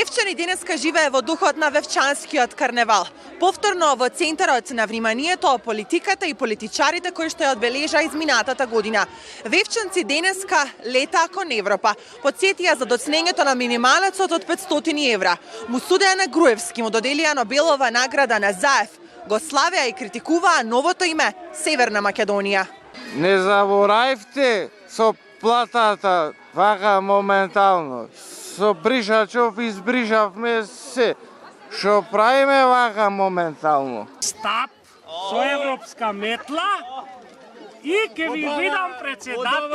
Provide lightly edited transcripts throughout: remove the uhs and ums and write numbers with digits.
Вевчани денеска живее во духот на Вевчанскиот карневал. Повторно во центарот на вниманието политиката и политичарите кои што ја одбележа изминатата година. Вевчанци денеска летаа кон Европа. Подсетија за доцнењето на минималецот од 500 евра. Му судеа на Груевски, му доделија Нобелова награда на Заев. Го славеа и критикуваа новото име Северна Македонија. Не заборавте со платата вака моментално. Со брижачов избрижавме се. Што правиме вака моментално? Стап со европска метла и ќе ви видам председател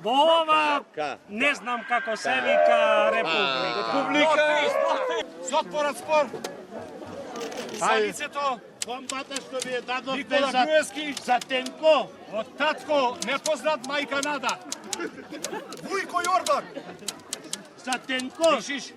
во ова не знам како се вика република. Затворат спор. Салицето. Бомбата што ви е дадовте Никола Груевски за Тенко. од татко непознат мајка Нада. Вујко Јордан. За Тенко. Пишиш?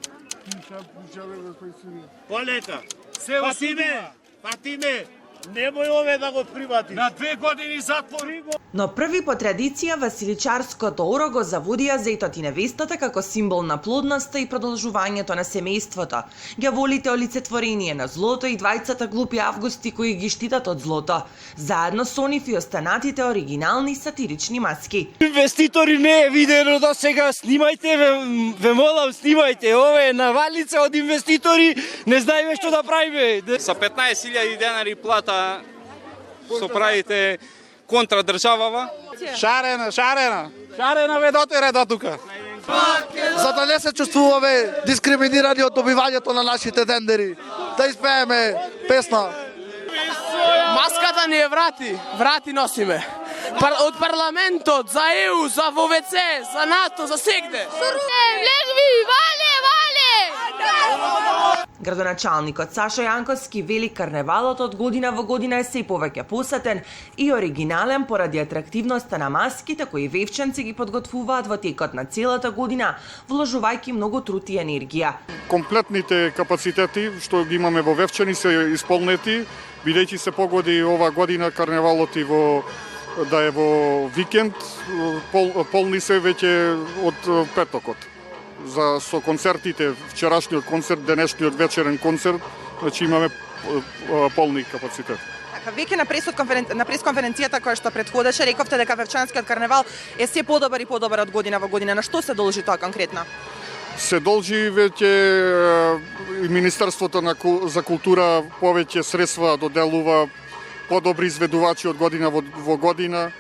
Полека. Се осудува. Патиме. Немој ове да го приватиш. На 2 години затвор. Но први по традиција Василичарското оро го заводија зетот и невестата како символ на плодноста и продолжувањето на семејството. Ги волите олицетворение на злото и двајцата глупи августи кои ги штитат од злото. Заедно со нив и останатите оригинални сатирични маски. Инвеститори не е видено до сега, снимајте, ве молам, снимајте. Ова е навалица од инвеститори, не знаеме што да правиме. Со 15.000 денари плата со правите контра државава. Шарена ве дотере до тука. За да не се чувствуваме дискриминирани од добивањето на нашите тендери. Да испееме песна. Маската ни е врати носиме. Од парламентот, за ЕУ, за ВВЦ, за НАТО, за сегде. Лежви, вале! Градоначалникот Сашо Јанковски вели карневалот од година во година е се повеќе посетен и оригинален поради атрактивноста на маските кои вевчанци ги подготвуваат во текот на целата година, вложувајќи многу труд и енергија. Комплетните капацитети што ги имаме во Вевчани се исполнети, бидејќи се погоди ова година карневалот и да е во викенд, полни се веќе од петокот. Со концертите, вчерашниот концерт, денешниот вечерен концерт, значи имаме полни капацитет. Веќе на пресконференцијата која што претходеше, рековте дека Вевчанскиот карневал е се подобар и подобар од година во година. На што се должи тоа конкретно? Се должи веќе Министерството за култура повеќе средства доделува, подобри изведувачи од година во година.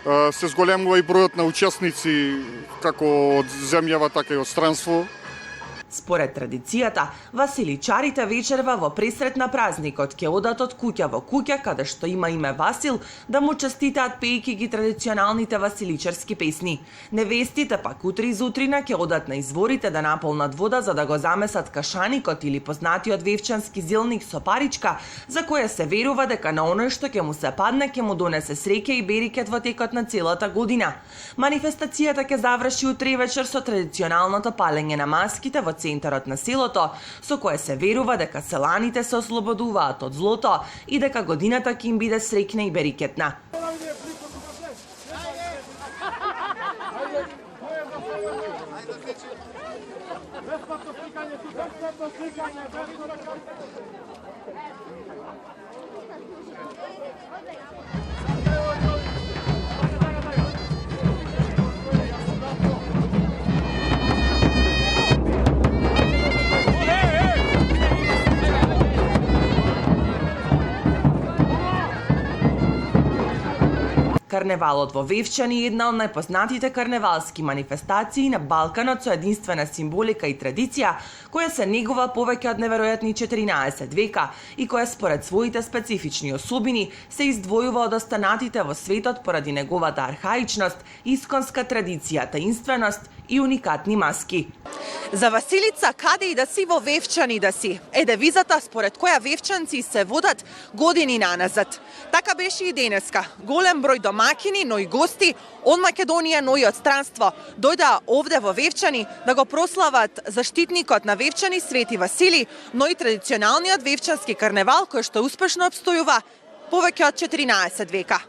Се зголемува и бројот на учесници како од земјава, така и од странство. Според традицијата, Василичарите вечерва во пресрет на празникот ќе одат од куќа во куќа каде што има име Васил да му честитаат пејки ги традиционалните василичарски песни. Невестите пак утре изутрина ќе одат на изворите да наполнат вода за да го замесат кашаникот или познатиот вевчански зелник со паричка, за која се верува дека на оној што ќе му се падне ќе му донесе среќа и берикет во текот на целата година. Манифестацијата ќе заврши утре вечер со традиционалното палење на маските во центарот на селото, со кое се верува дека селаните се ослободуваат од злото и дека годината ќе им биде среќна и берикетна. Карневалот во Вевчани е една од најпознатите карневалски манифестации на Балканот со единствена символика и традиција, која се негува повеќе од неверојатни 14 века и која според своите специфични особини се издвојува од останатите во светот поради неговата архаичност, исконска традиција, таинственост и уникатни маски. За Василица каде и да си во Вевчани да си е девизата според која вевчанци се водат години наназад. Така беше и денеска. Голем број домакини, но и гости од Македонија, но и од странство дојдаа овде во Вевчани да го прослават заштитникот на Вевчани Свети Васили, но и традиционалниот вевчански карневал кој што успешно обстојува повеќе од 14 века.